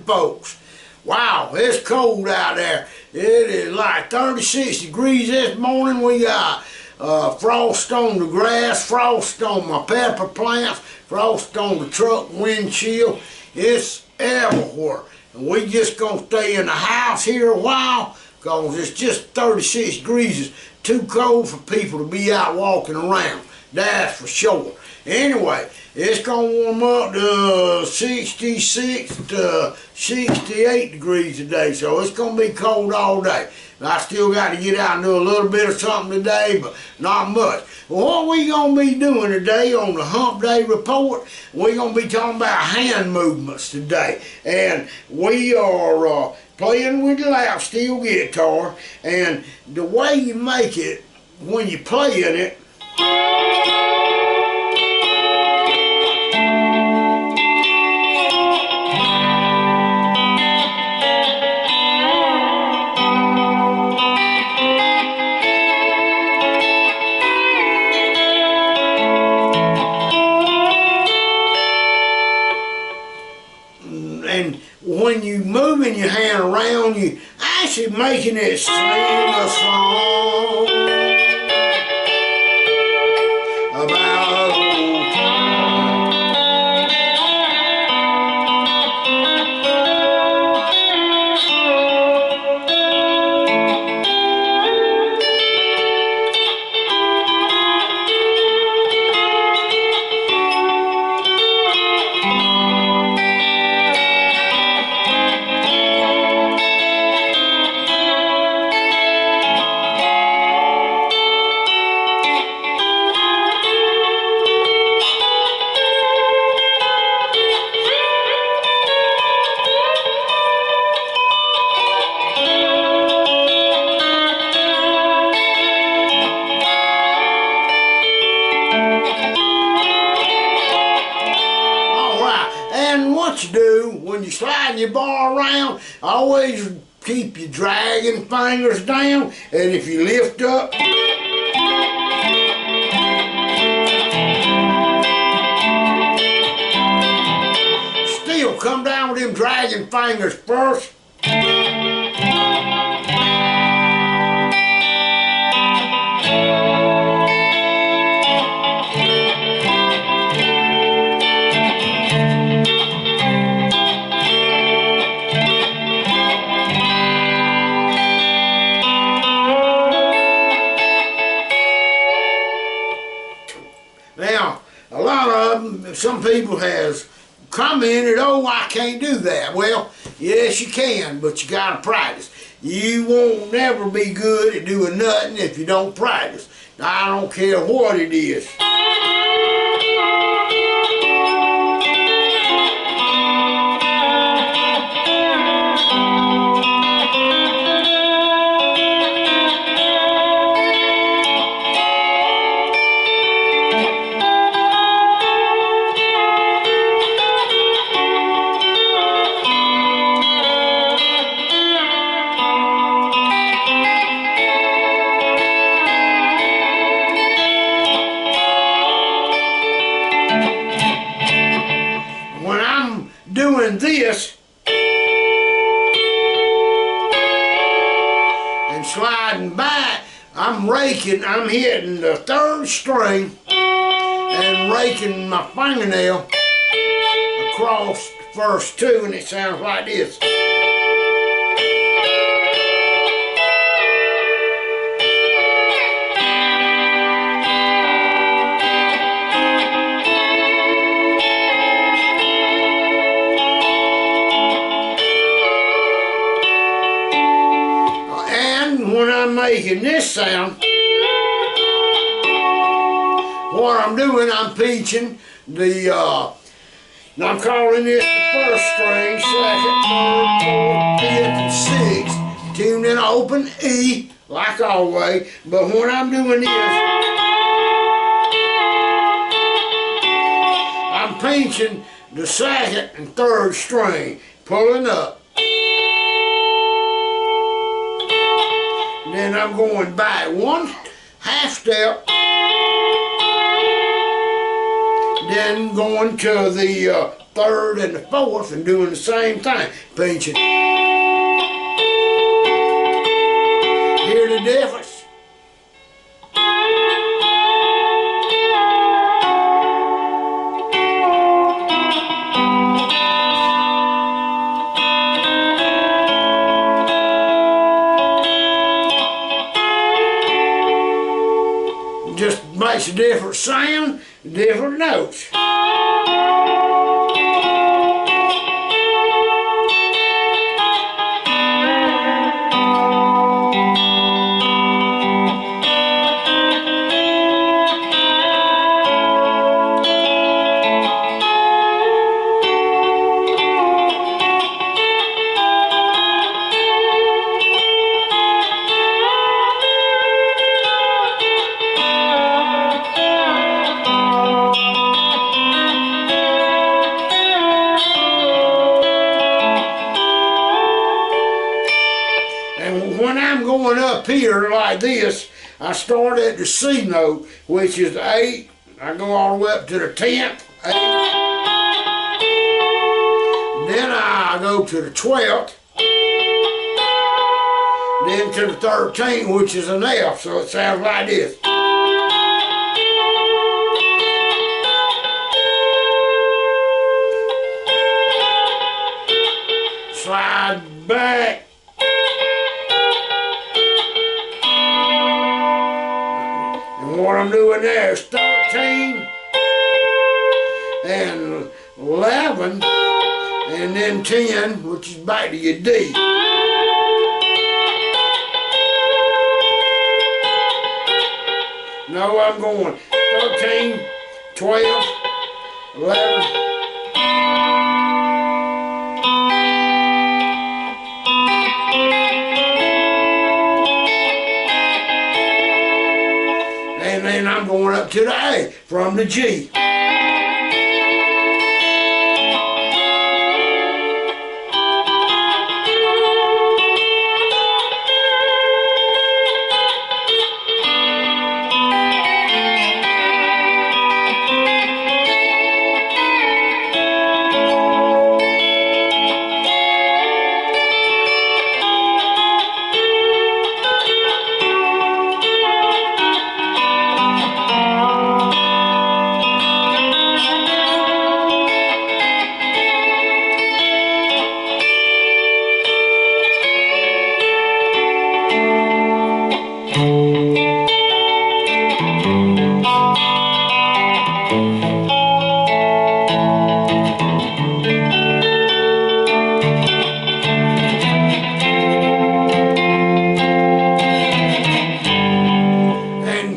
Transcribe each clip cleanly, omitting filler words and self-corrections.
folks. Wow, it's cold out there. It is like 36 degrees this morning. We got frost on the grass, frost on my pepper plants, frost on the truck windshield. It's everywhere. And we just gonna stay in the house here a while because it's just 36 degrees. It's too cold for people to be out walking around. That's for sure. Anyway, it's gonna warm up to 66 to 68 degrees today, so it's gonna be cold all day. I still got to get out and do a little bit of something today, but not much. Well, what we gonna be doing today on the Hump Day Report, we're gonna be talking about hand movements today, and we are playing with the lap steel guitar, and the way you make it when you're playing it. And when you moving your hand around, you actually making it sing a song about old times. What you do when you slide your bar around, always keep your dragging fingers down, and if you lift up, still come down with them dragging fingers first. Now, a lot of them, some people has commented, oh, I can't do that. Well, yes, you can, but you got to practice. You won't never be good at doing nothing if you don't practice. I don't care what it is. When I'm doing this and sliding back, I'm hitting the third string and raking my fingernail across the first two, and it sounds like this. When I'm making this sound, what I'm doing, I'm pinching the, I'm calling this the first string, second, third, fourth, fifth, and sixth, tuned in open E, like always, but when I'm doing this, I'm pinching the second and third string, pulling up. Then I'm going back one half step, then going to the third and the fourth and doing the same thing. Pinching. Hear the difference? Just makes a different sound, different notes. And when I'm going up here like this, I start at the C note, which is the 8. I go all the way up to the 10th, 8. Then I go to the 12th. Then to the 13th, which is an F, so it sounds like this. Slide back. And what I'm doing there is 13 and 11 and then 10, which is back to your D. No, I'm going 13, 12, 11. And then I'm going up to the A from the G.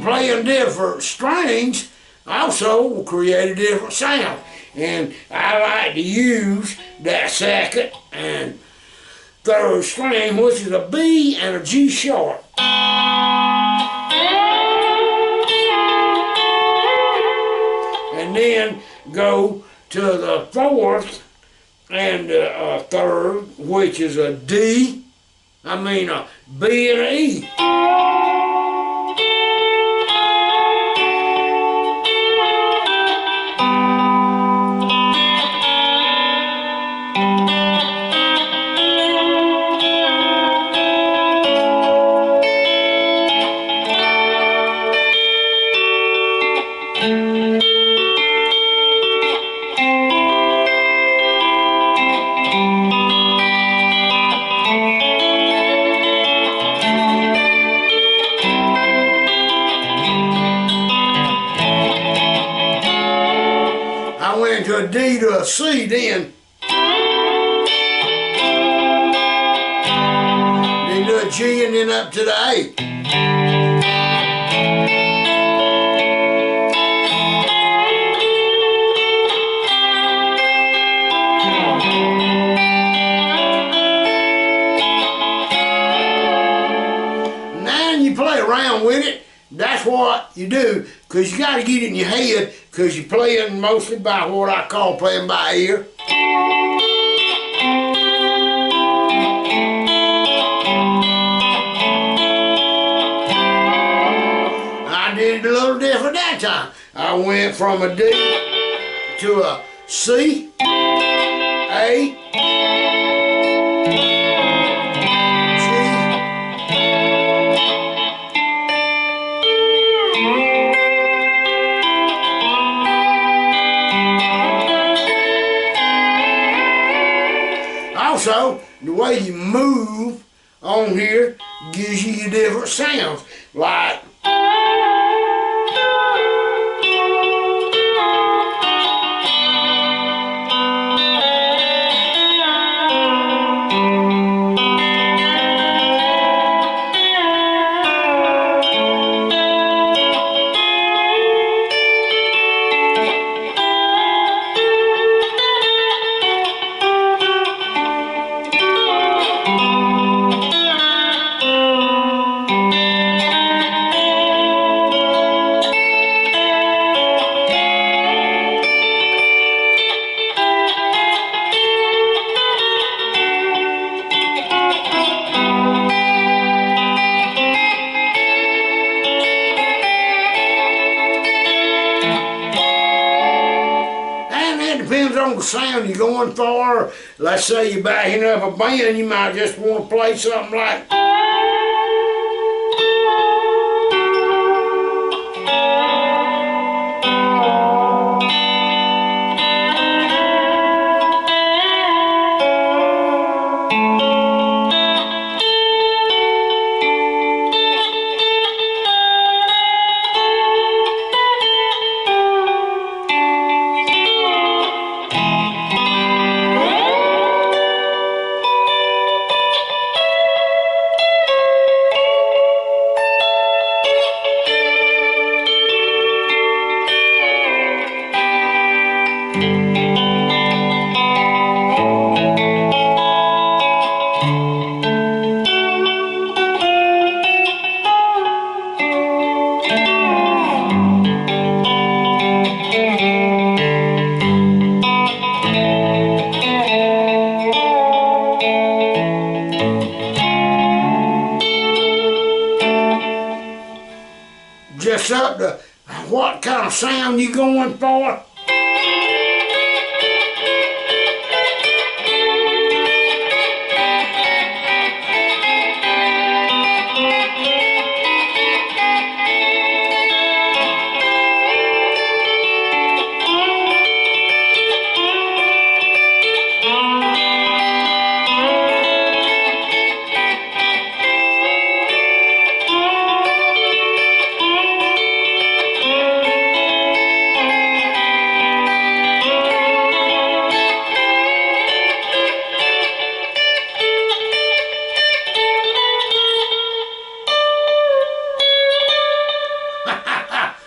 Playing different strings also will create a different sound. And I like to use that second and third string, which is a B and a G sharp. And then go to the fourth and third, which is a B and an E. I went to a D to a C then. Then to a G and then up to the A. Now you play around with it. That's what you do, because you got to get it in your head, because you're playing mostly by what I call playing by ear. I did it a little different that time. I went from a D to a C. A, G, also, the way you move on here gives you your different sounds, like depends on the sound you're going for. Let's say you're backing up a band, you might just want to play something like. Just up to what kind of sound you going for.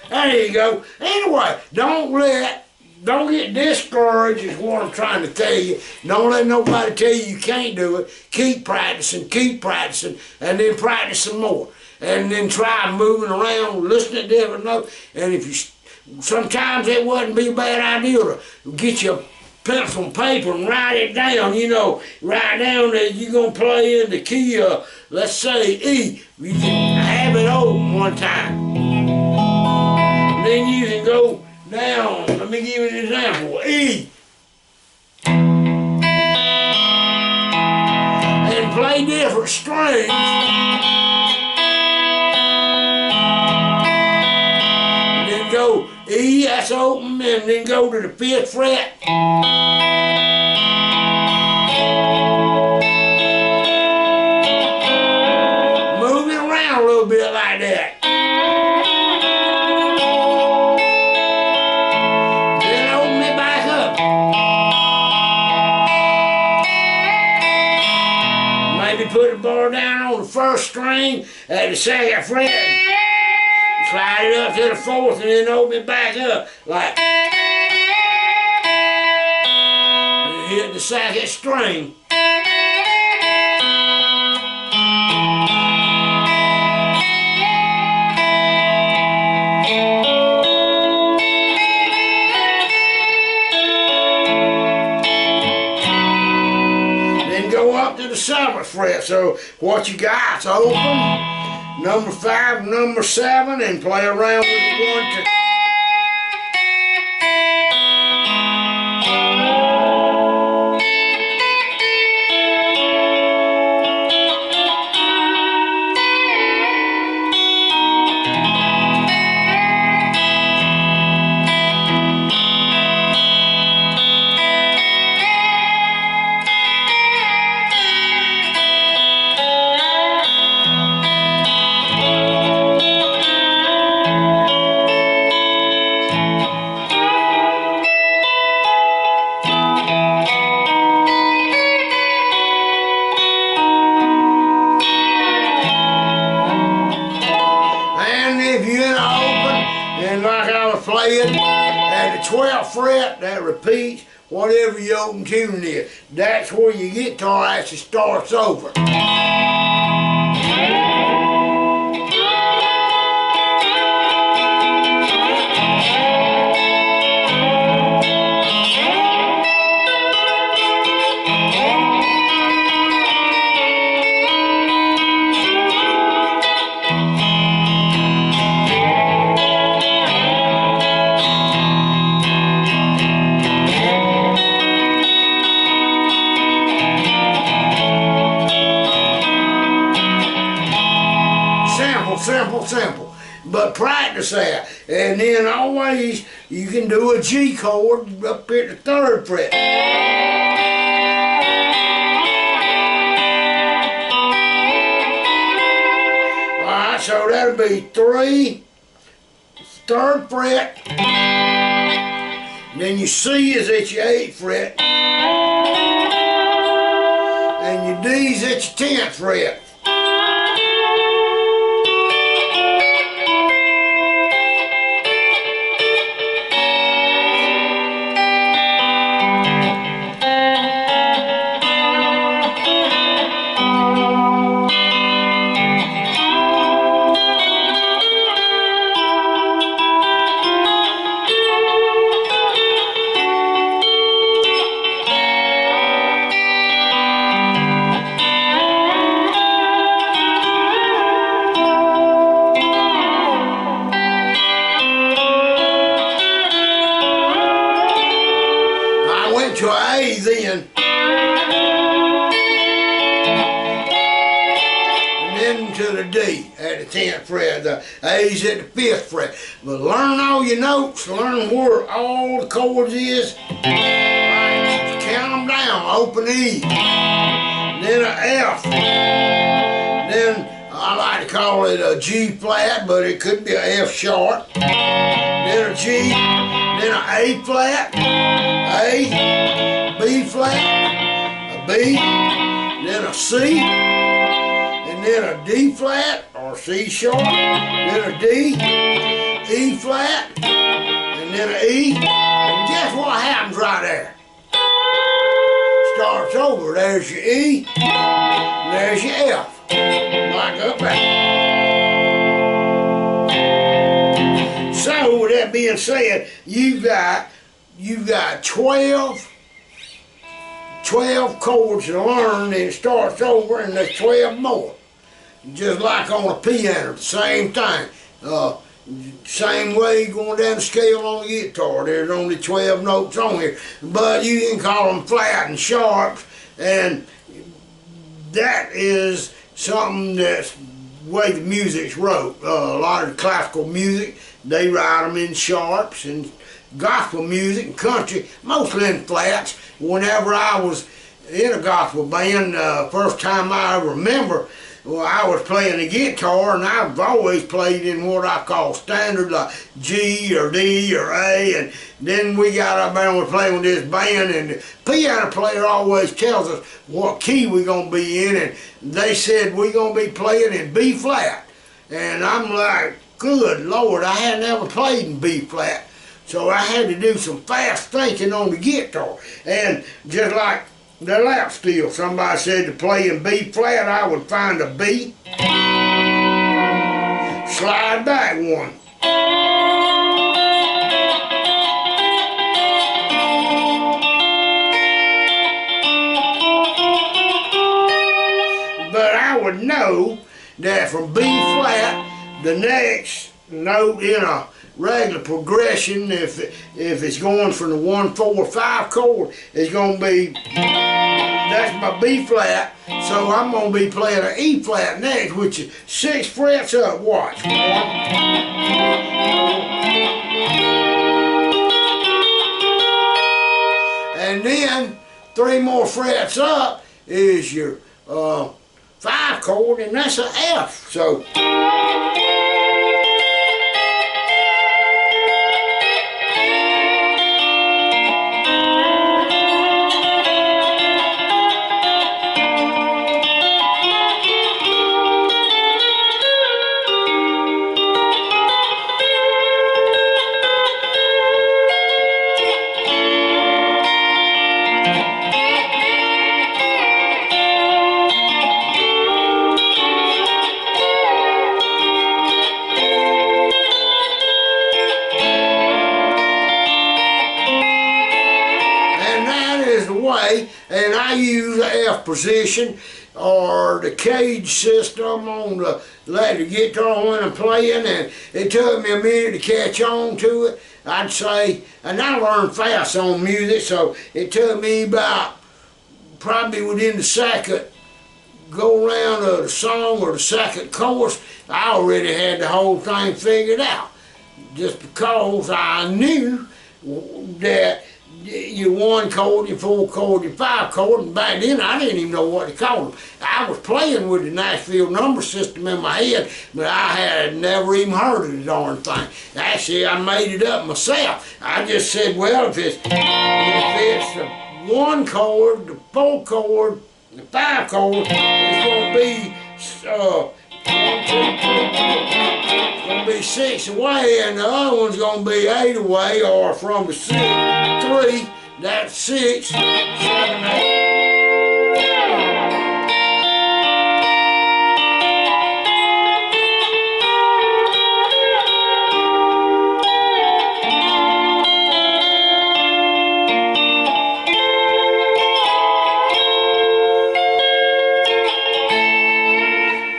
There you go. Anyway, don't get discouraged is what I'm trying to tell you. Don't let nobody tell you can't do it. Keep practicing, and then practice some more. And then try moving around, listening to different notes. And if you, sometimes it wouldn't be a bad idea to get your pencil and paper and write it down, you know. Write down that you're going to play in the key of, let's say, E. You can have it open one time. Then you can go down. Let me give you an example. E. And play different strings. And then go E, that's open, and then go to the 5th fret. Move it around a little bit like that. Put the bar down on the 1st string at the 2nd fret, slide it up to the 4th, and then open it back up like, and hit the 2nd string. Up to the 7th fret. So what you got's open, number 5, number 7, and play around with the 1, 2. And like I was playing, at the 12th fret, that repeats whatever your open tune is. That's where your guitar actually starts over. Simple. But practice that. And then always you can do a G chord up at the 3rd fret. Alright, so that'll be 3, 3rd fret. Then your C is at your 8th fret. And your D is at your 10th fret. To an A then, and then to the D at the 10th fret, the A's at the 5th fret. But learn all your notes, learn where all the chords is, right, count them down, open E, then an F, then I like to call it a G flat, but it could be a F sharp, then a G, then an A flat, A, B flat, a B, then a C, and then a D flat or C sharp, then a D, E flat, and then an E, and guess what happens right there? Starts over. There's your E, and there's your F, like up there. So with that being said, you've got 12 chords to learn, and it starts over, and there's 12 more. Just like on a piano, same thing. Same way going down the scale on the guitar. There's only 12 notes on here, but you can call them flat and sharps, and that is something that's the way the music's wrote. A lot of the classical music, they write them in sharps, and gospel music and country, mostly in flats. Whenever I was in a gospel band, first time I remember, well, I was playing the guitar, and I've always played in what I call standard, like G or D or A, and then we got up there and we're playing with this band, and the piano player always tells us what key we're going to be in, and they said we're going to be playing in B flat. And I'm like, good Lord, I had never played in B flat. So I had to do some fast thinking on the guitar. And just like the lap steel, somebody said to play in B flat, I would find a B, slide back one. But I would know that from B flat, the next note in a regular progression, if it's going from the 1, 4, 5 chord, it's going to be, that's my B flat, so I'm going to be playing an E flat next, which is 6 frets up. Watch. 1, and then 3 more frets up is your 5 chord, and that's an F. So I use the F position or the cage system on the electric guitar when I'm playing, and it took me a minute to catch on to it. I'd say, and I learned fast on music, so it took me about probably within the second go around of the song or the second chorus, I already had the whole thing figured out. Just because I knew that your 1 chord, your 4 chord, your 5 chord, and back then I didn't even know what to call them. I was playing with the Nashville number system in my head, but I had never even heard of the darn thing. Actually, I made it up myself. I just said, well, if it's the 1 chord, the 4 chord, the 5 chord, it's going to be 1, 2, 3, 4. It's going to be 6 away, and the other one's going to be 8 away, or from the 6, 3, that's 6, 7, 8.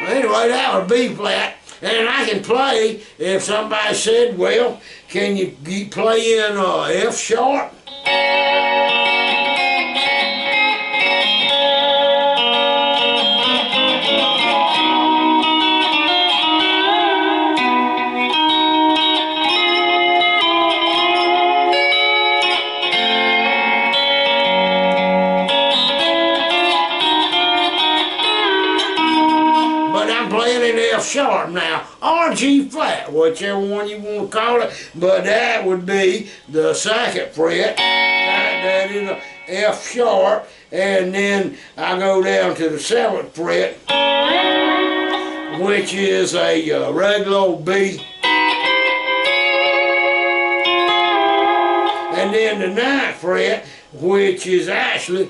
Anyway, that was B flat. And I can play, if somebody said, well, can you play in F sharp? F sharp now, or G flat, whichever one you want to call it, but that would be the 2nd fret. That is a F sharp, and then I go down to the 7th fret, which is a regular old B, and then the 9th fret, which is actually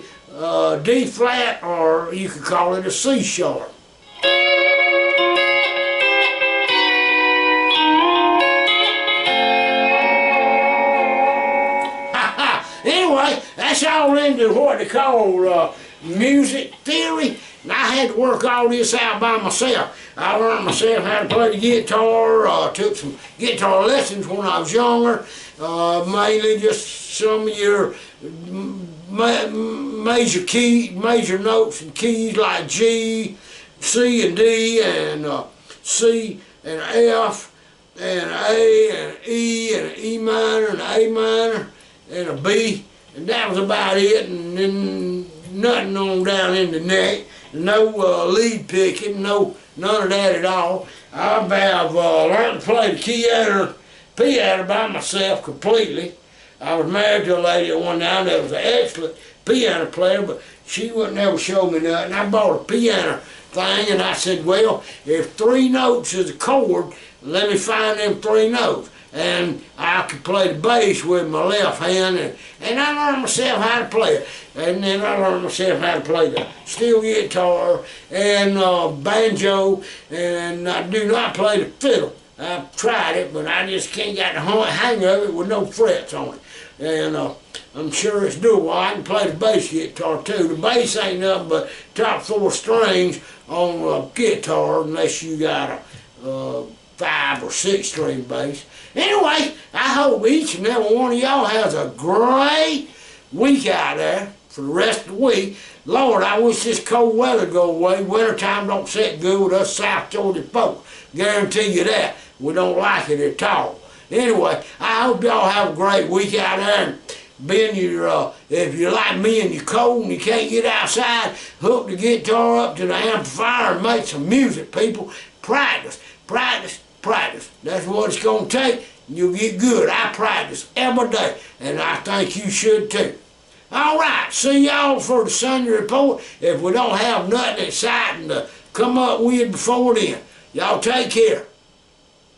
D flat, or you could call it a C sharp. Anyway, that's all into what they call music theory, and I had to work all this out by myself. I learned myself how to play the guitar, took some guitar lessons when I was younger, mainly just some of your major notes and keys like G, C and D, and C and F, and A and E, and E minor and A minor, and a B, and that was about it, and then nothing on down in the neck, no lead picking, none of that at all. I have learned to play the piano by myself completely. I was married to a lady at one time that was an excellent piano player, but she wouldn't ever show me nothing. I bought a piano thing, and I said, well, if 3 notes is a chord, let me find them 3 notes. And I could play the bass with my left hand, and I learned myself how to play it. And then I learned myself how to play the steel guitar and banjo, and I do not play the fiddle. I've tried it, but I just can't get the hang of it with no frets on it. And I'm sure it's doable. I can play the bass guitar too. The bass ain't nothing but top 4 strings on a guitar, unless you got a 5 or 6 string bass. Anyway, I hope each and every one of y'all has a great week out there for the rest of the week. Lord, I wish this cold weather go away. Wintertime don't sit good with us South Georgia folks. Guarantee you that. We don't like it at all. Anyway, I hope y'all have a great week out there. And being if you're like me and you're cold and you can't get outside, hook the guitar up to the amplifier and make some music, people. Practice, practice, practice. That's what it's going to take. You'll get good. I practice every day, and I think you should too. All right, see y'all for the Sunday report. If we don't have nothing exciting to come up with before then, y'all take care.